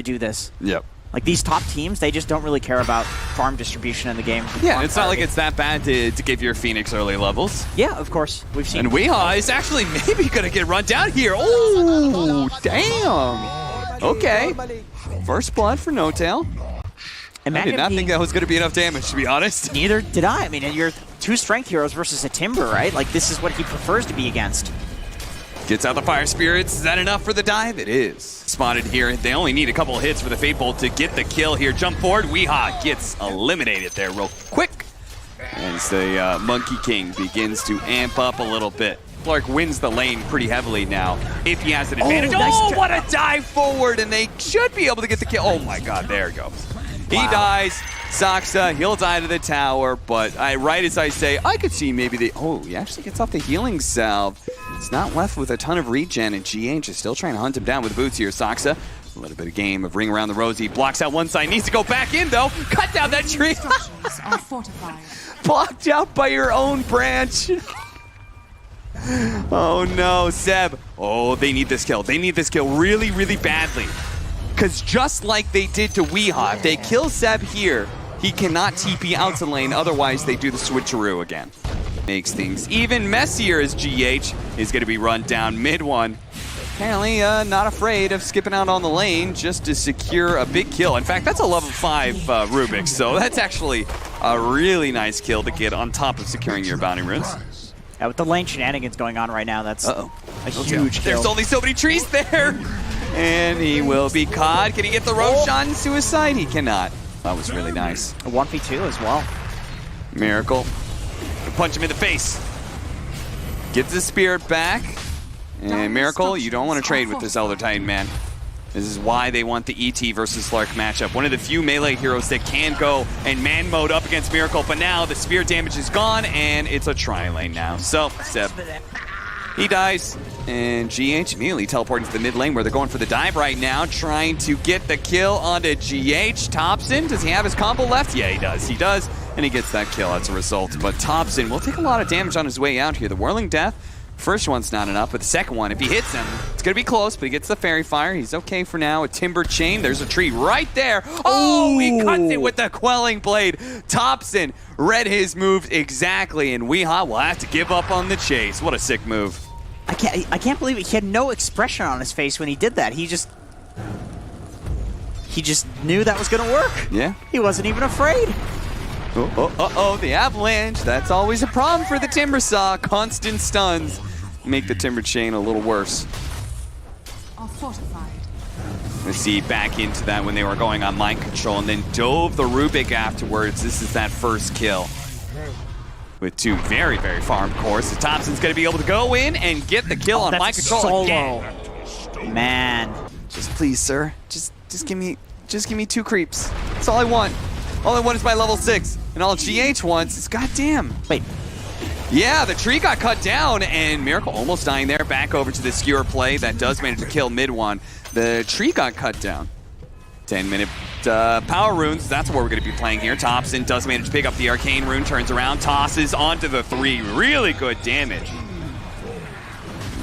to do this. Yep. Like, these top teams, they just don't really care about farm distribution in the game. Yeah, it's not like it's that bad to give your Phoenix early levels. Yeah, of course. We've seen. And Weehaw is actually maybe going to get run down here. Oh, damn. Okay. First blood for No-Tail. I did not think that was going to be enough damage, to be honest. Neither did I. I mean, you're two strength heroes versus a Timber, right? Like, this is what he prefers to be against. Gets out the Fire Spirits. Is that enough for the dive? It is. Spotted here. They only need a couple of hits for the Fate Bolt to get the kill here. Jump forward. Weehaw gets eliminated there real quick. As the Monkey King begins to amp up a little bit. Clark wins the lane pretty heavily now if he has an advantage. Nice what a dive forward, and they should be able to get the kill. Oh my god, there it goes. He dies. Saksa, he'll die to the tower, but right as I say, I could see maybe the... Oh, he actually gets off the healing salve. He's not left with a ton of regen, and GH is still trying to hunt him down with boots here. Saksa, a little bit of game of ring around the rosy. Blocks out one side, needs to go back in, though. Cut down that tree. Blocked out by your own branch. Oh, no, Seb. Oh, they need this kill. They need this kill really, really badly. Because just like they did to Weehaw, if they kill Seb here, he cannot TP out to lane, otherwise they do the switcheroo again. Makes things even messier as GH is going to be run down mid one. Apparently not afraid of skipping out on the lane just to secure a big kill. In fact, that's a level 5 Rubik, so that's actually a really nice kill to get on top of securing your bounty runes. Yeah, with the lane shenanigans going on right now, that's a huge kill. There's only so many trees there! And he will be caught. Can he get the Roshan suicide? He cannot. That was really nice. A 1v2 as well. Miracle. Punch him in the face. Gets the spirit back. And Miracle, you don't want to trade with this Elder Titan, man. This is why they want the ET versus Slark matchup. One of the few melee heroes that can go and man mode up against Miracle, but now the spirit damage is gone, and it's a tri-lane now. So, Seb, he dies, and GH immediately teleporting to the mid lane where they're going for the dive right now, trying to get the kill onto GH. Thompson, does he have his combo left? Yeah, he does. He does, and he gets that kill as a result. But Thompson will take a lot of damage on his way out here. The Whirling Death, first one's not enough, but the second one, if he hits him, it's going to be close, but he gets the Fairy Fire. He's okay for now. A Timber Chain, there's a tree right there. Oh, he cuts it with the Quelling Blade. Thompson read his moves exactly, and Weehaw will have to give up on the chase. What a sick move. I can't believe it. He had no expression on his face when he did that. He just knew that was going to work. Yeah. He wasn't even afraid. Oh, the avalanche. That's always a problem for the Timbersaw. Constant stuns make the Timber Chain a little worse. Let's see, back into that when they were going on mind control and then dove the Rubik afterwards. This is that first kill. With two very, very farm cores. Thompson's going to be able to go in and get the kill on mind control solo. again. Man. Just please, sir. Just give me 2 creeps. That's all I want. All I want is my level 6. And all GH wants is goddamn. Wait. Yeah, the tree got cut down, and Miracle almost dying there. Back over to the skewer play. That does manage to kill mid one. The tree got cut down. 10-minute power runes. That's what we're going to be playing here. Thompson does manage to pick up the arcane rune. Turns around, tosses onto the 3. Really good damage.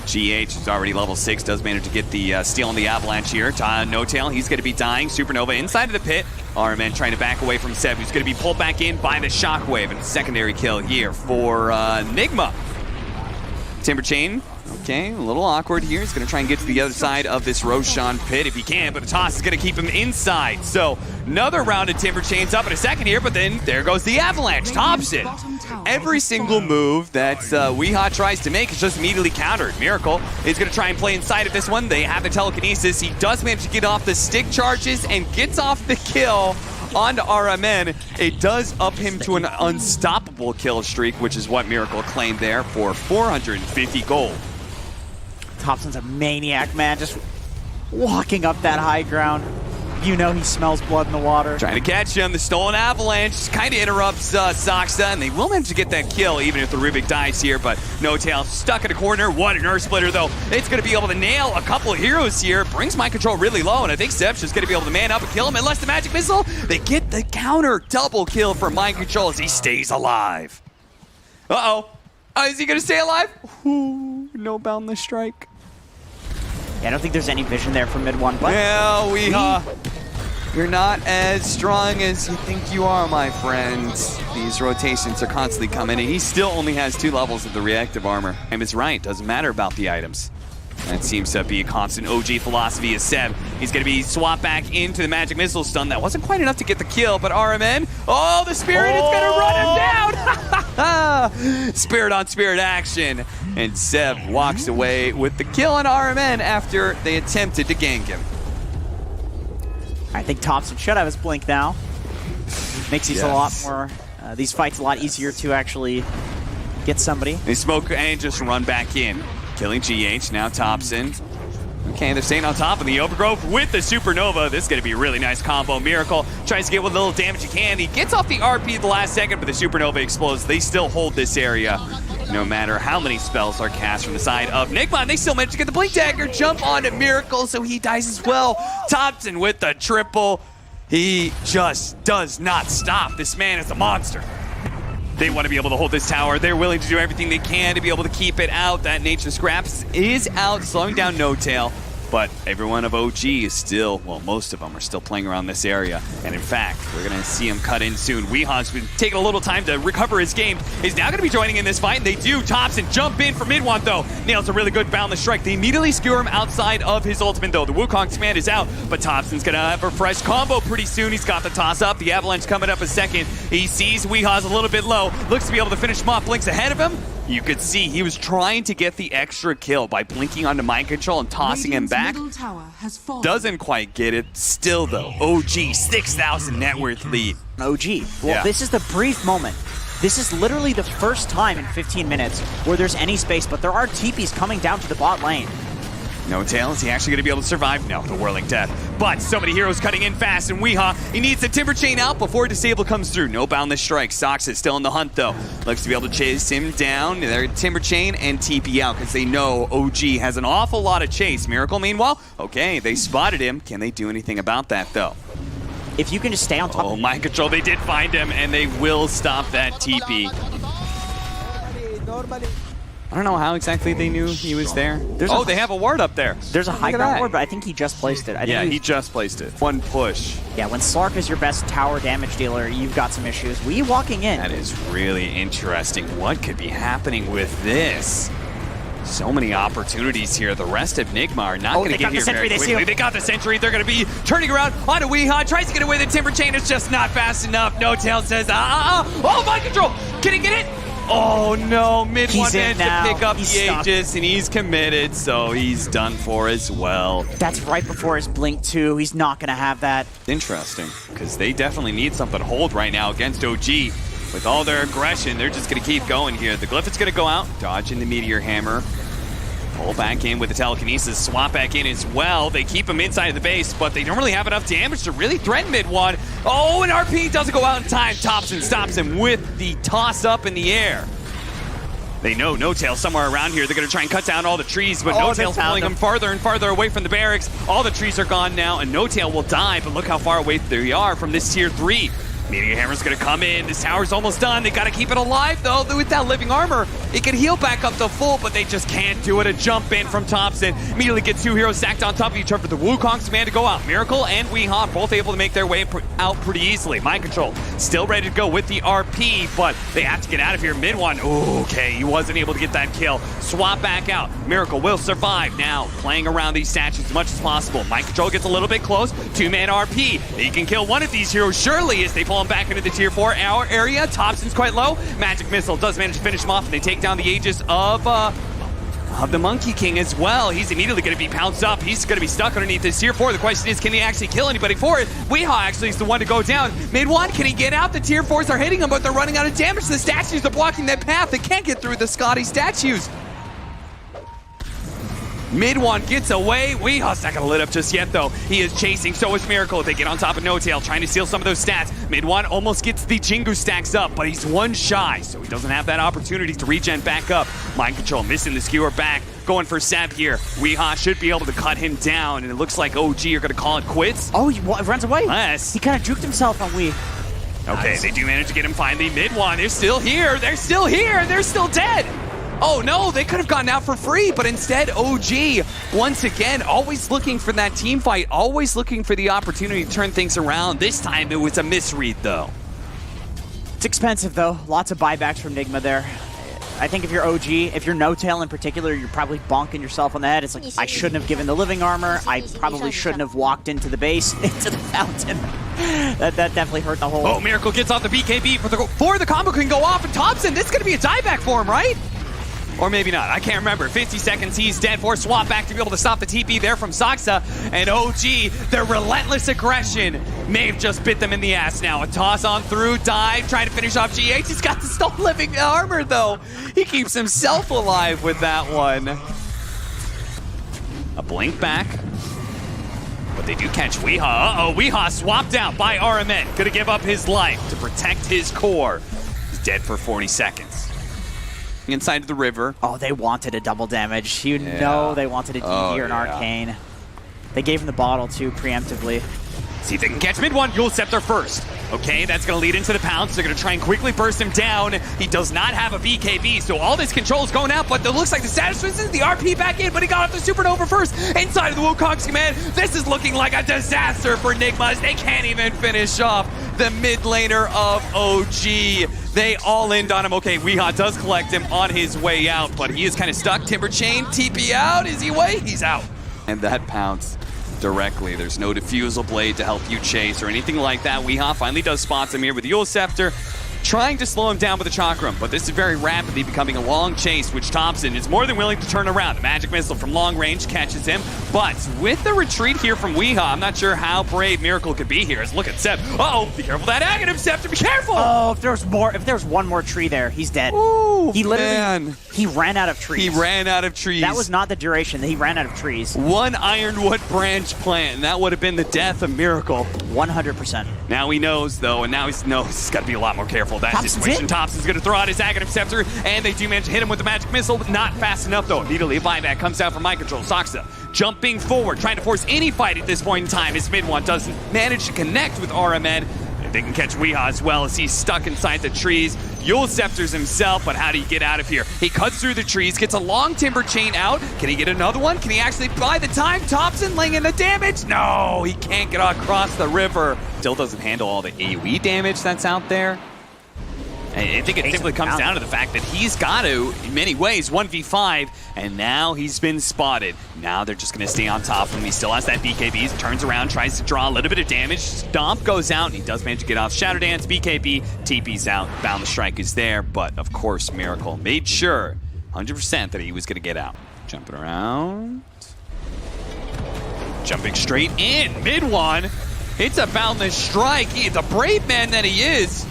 GH is already level 6. Does manage to get the steal on the avalanche here. No-Tail, he's going to be dying. Supernova inside of the pit. RMN trying to back away from Seb, who's going to be pulled back in by the shockwave. And a secondary kill here for Nigma. Timber Chain. Okay, a little awkward here. He's going to try and get to the other side of this Roshan pit if he can, but the toss is going to keep him inside. So another round of Timber Chains up in a second here, but then there goes the avalanche. Thompson. Every single move that Weehaw tries to make is just immediately countered. Miracle is going to try and play inside of this one. They have the telekinesis. He does manage to get off the stick charges and gets off the kill onto RMN. It does up him to an unstoppable kill streak, which is what Miracle claimed there for 450 gold. Thompson's a maniac, man. Just walking up that high ground. You know he smells blood in the water. Trying to catch him. The stolen avalanche kind of interrupts Saksa, and they will manage to get that kill even if the Rubik dies here, but No-Tail stuck in a corner. What an Earth Splitter, though. It's going to be able to nail a couple of heroes here. Brings mind control really low, and I think Seb's just going to be able to man up and kill him. Unless the magic missile, they get the counter double kill for mind control as he stays alive. Uh-oh. Is he going to stay alive? Ooh, no boundless strike. Yeah, I don't think there's any vision there for mid one, but yeah, You're not as strong as you think you are, my friends. These rotations are constantly coming, and he still only has 2 levels of the reactive armor. And it's right, doesn't matter about the items. That seems to be a constant OG philosophy of Seb. He's going to be swapped back into the magic missile stun. That wasn't quite enough to get the kill, but RMN, oh, the Spirit is going to run him down! Spirit on Spirit action. And Seb walks away with the kill on RMN after they attempted to gank him. I think Thompson should have his blink now. Makes these a lot more, these fights a lot easier to actually get somebody. They smoke and just run back in. Killing GH, now Thompson. Okay, they're staying on top of the Overgrowth with the Supernova. This is going to be a really nice combo. Miracle tries to get what little damage he can. He gets off the RP at the last second, but the Supernova explodes. They still hold this area, no matter how many spells are cast from the side of Nigma. And they still manage to get the Blink Dagger, jump onto Miracle, so he dies as well. Thompson with the triple. He just does not stop. This man is a monster. They want to be able to hold this tower. They're willing to do everything they can to be able to keep it out. That Nature Scraps is out, slowing down No Tail. But everyone of OG is still, well, most of them are still playing around this area. And in fact, we're going to see him cut in soon. Weeha's been taking a little time to recover his game. He's now going to be joining in this fight, and they do. Thompson jump in for mid-one, though. Nails a really good boundless strike. They immediately skewer him outside of his ultimate, though. The Wukong's command is out, but Thompson's going to have a fresh combo pretty soon. He's got the toss up. The Avalanche coming up a second. He sees Weeha's a little bit low. Looks to be able to finish him off. Blinks ahead of him. You could see he was trying to get the extra kill by blinking onto mind control and tossing him back. Doesn't quite get it. Still, though, OG, 6,000 net worth lead. OG. Well, This is the brief moment. This is literally the first time in 15 minutes where there's any space, but there are TPs coming down to the bot lane. No Tail, is he actually going to be able to survive? No, the Whirling Death. But so many heroes cutting in fast, and Weeha, he needs the Timber Chain out before Disable comes through. No Boundless Strike. Sox is still in the hunt, though. Looks to be able to chase him down. They're Timber Chain and TP out because they know OG has an awful lot of chase. Miracle, meanwhile, okay, they spotted him. Can they do anything about that, though? If you can just stay on top of mind control, they did find him, and they will stop that TP. I don't know how exactly they knew he was there. They have a ward up there. There's a high ground ward, but I think he just placed it. He just placed it. One push. Yeah, when Slark is your best tower damage dealer, you've got some issues. We walking in. That is really interesting. What could be happening with this? So many opportunities here. The rest of Nigma are not going to get here very quickly. They got the Sentry. They're going to be turning around onto Weeha. Tries to get away. The Timber Chain is just not fast enough. No Tail says, oh, mind control. Can he get it? Oh no, mid-one managed to pick up the Aegis, and he's committed, so he's done for as well. That's right before his blink too. He's not going to have that. Interesting, because they definitely need something to hold right now against OG. With all their aggression, they're just going to keep going here. The Glyph is going to go out, dodging the Meteor Hammer. Pull back in with the Telekinesis, swap back in as well. They keep him inside of the base, but they don't really have enough damage to really threaten mid-one. Oh, and RP doesn't go out in time. Thompson stops him with the toss up in the air. They know No Tail somewhere around here. They're going to try and cut down all the trees, but No Tail's pulling him farther and farther away from the barracks. All the trees are gone now, and No Tail will die, but look how far away they are from this tier 3. Meteor Hammer's gonna come in. This tower's almost done. They gotta keep it alive though. With that living armor, it can heal back up to full, but they just can't do it. A jump in from Thompson. Immediately gets 2 heroes stacked on top of each other for the Wukong's command to go out. Miracle and Weeha both able to make their way out pretty easily. Mind control still ready to go with the RP, but they have to get out of here mid-one. Okay, he wasn't able to get that kill. Swap back out. Miracle will survive now, playing around these statues as much as possible. Mind control gets a little bit close. 2-man RP. He can kill one of these heroes surely as they pull him back into the tier 4 area. Thompson's quite low. Magic Missile does manage to finish him off, and they take down the Aegis of the Monkey King as well. He's immediately going to be pounced up. He's going to be stuck underneath this tier 4. The question is, can he actually kill anybody for it? Weeha actually is the one to go down. Mid-one, can he get out? The tier 4s are hitting him, but they're running out of damage. The statues are blocking that path. They can't get through the Scotty statues. Mid-one gets away. Weeha's not going to lit up just yet, though. He is chasing. So is Miracle. They get on top of No Tail, trying to steal some of those stats. Mid-one almost gets the Jingu stacks up, but he's 1 shy, so he doesn't have that opportunity to regen back up. Mind control missing the skewer back. Going for Seb here. Weeha should be able to cut him down, and it looks like OG are going to call it quits. Oh, he runs away. Yes. He kind of juked himself on Wee. Okay, nice. They do manage to get him finally. Mid-one, they're still here. They're still here. They're still dead. Oh no, they could have gotten out for free, but instead OG, once again, always looking for that team fight, always looking for the opportunity to turn things around. This time it was a misread though. It's expensive though. Lots of buybacks from Nigma there. I think if you're OG, if you're No-Tail in particular, you're probably bonking yourself on the head. It's like, I shouldn't have given the living armor. I probably shouldn't have walked into the base, into the fountain. That definitely hurt the whole... Oh, Miracle gets off the BKB before the combo can go off, and Thompson, this is going to be a dieback for him, right? Or maybe not, I can't remember. 50 seconds, he's dead. Force swap back to be able to stop the TP there from Saksa. And OG, their relentless aggression may have just bit them in the ass now. A toss on through, dive, trying to finish off GH. He's got the stone living armor though. He keeps himself alive with that one. A blink back. But they do catch Weehaw. Uh-oh, Weehaw swapped out by RMN. Gonna give up his life to protect his core. He's dead for 40 seconds. Inside of the river. Oh, they wanted a double damage. You know they wanted a DD or an Arcane. They gave him the bottle too, preemptively. See if they can catch mid one. You'll Scepter first. Okay, that's going to lead into the pounce. They're going to try and quickly burst him down. He does not have a BKB, so all this control is going out, but it looks like the status is the RP back in, but he got off the Supernova first. Inside of the Wukong's command, this is looking like a disaster for Nigma. They can't even finish off the mid laner of OG. They all in on him. Okay, Weehaw does collect him on his way out, but he is kind of stuck. Timber Chain, TP out. Is he away? He's out. And that pounce directly. There's no diffusal blade to help you chase or anything like that. Weehaw finally does spots him here with the Yule Scepter, trying to slow him down with the Chakram, but this is very rapidly becoming a long chase, which Thompson is more than willing to turn around. The magic missile from long range catches him, but with the retreat here from Weehaw, I'm not sure how brave Miracle could be here. Let's look at Sep. Uh-oh, be careful that Aghanim Scepter, be careful! Oh, if there's one more tree there, he's dead. Ooh, he literally, man. He ran out of trees. He ran out of trees. That was not the duration, he ran out of trees. One Ironwood branch plant, and that would have been the death of Miracle. 100%. Now he knows, though, and now he knows he's got to be a lot more careful. That situation. Thompson's going to throw out his Aghanim Scepter, and they do manage to hit him with the magic missile, but not fast enough, though. Immediately, a buyback comes out from Mind Control. Saksa jumping forward, trying to force any fight at this point in time. His mid one doesn't manage to connect with RMN. They can catch Weehaw as well as he's stuck inside the trees. Yule Scepters himself, but how do you get out of here? He cuts through the trees, gets a long Timber Chain out. Can he get another one? Can he actually buy the time? Thompson laying in the damage? No, he can't get across the river. Still doesn't handle all the AoE damage that's out there. I think it simply comes down to the fact that he's got to, in many ways, 1v5, and now he's been spotted. Now they're just going to stay on top of him. He still has that BKB, turns around, tries to draw a little bit of damage. Stomp goes out, and he does manage to get off Shadow Dance, BKB, TP's out, Bound the Strike is there, but of course Miracle made sure, 100% that he was going to get out. Jumping around. Jumping straight in, mid one. It's a Boundless Strike. He's a brave man that he is.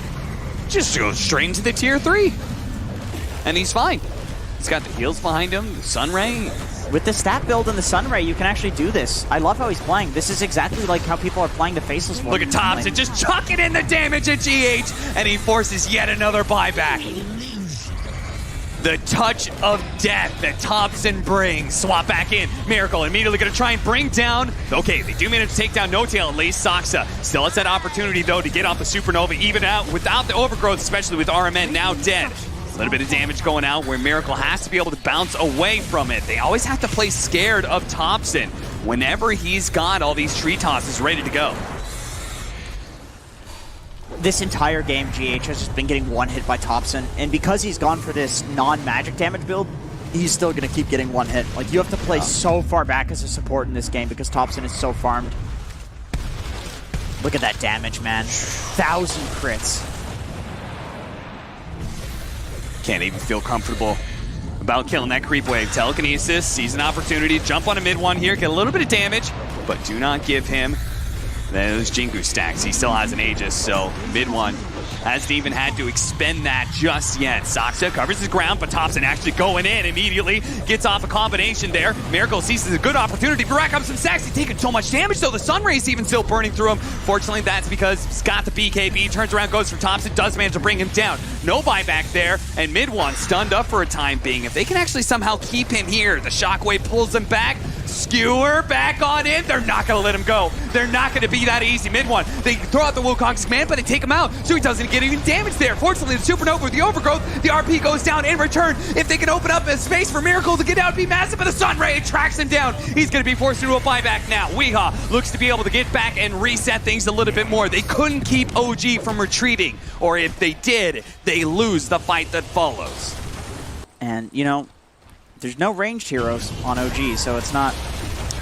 Just goes straight into the tier 3. And he's fine. He's got the heals behind him, the Sunray. With the stat build and the Sunray, you can actually do this. I love how he's playing. This is exactly like how people are playing the Faceless one. Look at Thompson just chucking in the damage at GH, and he forces yet another buyback. The touch of death that Thompson brings. Swap back in. Miracle immediately going to try and bring down. Okay, they do manage to take down No-Tail at least. Saksa still has that opportunity, though, to get off the Supernova, even out without the overgrowth, especially with RMN now dead. A little bit of damage going out where Miracle has to be able to bounce away from it. They always have to play scared of Thompson whenever he's got all these tree tosses ready to go. This entire game, GH has just been getting one hit by Thompson, and because he's gone for this non-magic damage build, he's still going to keep getting one hit. Like, you have to play so far back as a support in this game because Thompson is so farmed. Look at that damage, man. 1,000 crits. Can't even feel comfortable about killing that creep wave. Telekinesis, sees an opportunity, jump on a mid one here, get a little bit of damage, but do not give him those Jingu stacks. He still has an Aegis, so mid one hasn't even had to expend that just yet. Saksa covers his ground, but Thompson actually going in immediately. Gets off a combination there. Miracle sees a good opportunity to rack up some stacks. He's taking so much damage, though. The Sunray's even still burning through him. Fortunately, that's because he's got the BKB. Turns around, goes for Thompson. Does manage to bring him down. No buyback there, and mid one stunned up for a time being. If they can actually somehow keep him here, the Shockwave pulls him back. Skewer back on in. They're not going to let him go. They're not going to be that easy. Mid one. They throw out the Wukong's command, but they take him out, so he doesn't get any damage there. Fortunately, the Supernova with the overgrowth, the RP goes down in return. If they can open up a space for Miracle to get out, it'd be massive, but the Sun Ray tracks him down. He's going to be forced into a buyback now. Weehaw looks to be able to get back and reset things a little bit more. They couldn't keep OG from retreating, or if they did, they lose the fight that follows. And, you know, there's no ranged heroes on OG, so it's not...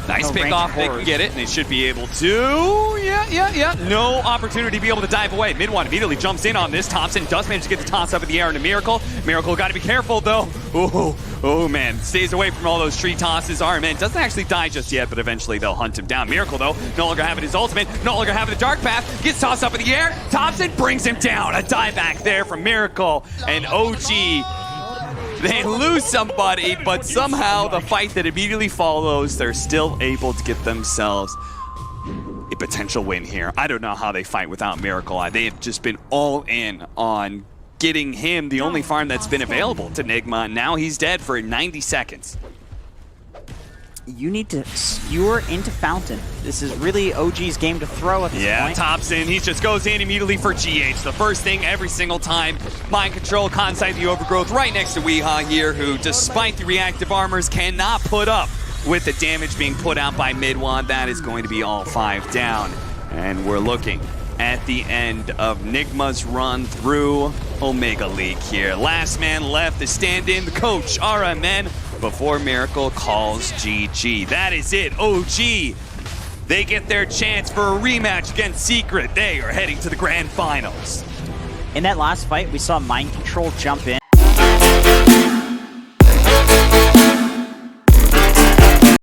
Nice no pick off, they can get it, and they should be able to, yeah. No opportunity to be able to dive away. Mid one immediately jumps in on this. Thompson does manage to get the toss up in the air into Miracle. Miracle got to be careful, though. Oh, man, stays away from all those tree tosses. Man doesn't actually die just yet, but eventually they'll hunt him down. Miracle, though, no longer having his ultimate, no longer having the dark path, gets tossed up in the air. Thompson brings him down. A dive back there from Miracle, and OG... They lose somebody, but somehow the fight that immediately follows, they're still able to get themselves a potential win here. I don't know how they fight without Miracle. They have just been all in on getting him the only farm that's been available to Nigma. Now he's dead for 90 seconds. You need to skewer into Fountain. This is really OG's game to throw at this point. Yeah, Thompson, he just goes in immediately for GH. The first thing every single time. Mind control, Conside the overgrowth right next to Weehaw here, who, despite the reactive armors, cannot put up with the damage being put out by Midwan. That is going to be all 5 down. And we're looking at the end of Nigma's run through Omega League here. Last man left, the stand-in, the coach, RMN, before Miracle calls GG. That is it, OG. They get their chance for a rematch against Secret. They are heading to the grand finals. In that last fight, we saw Mind Control jump in.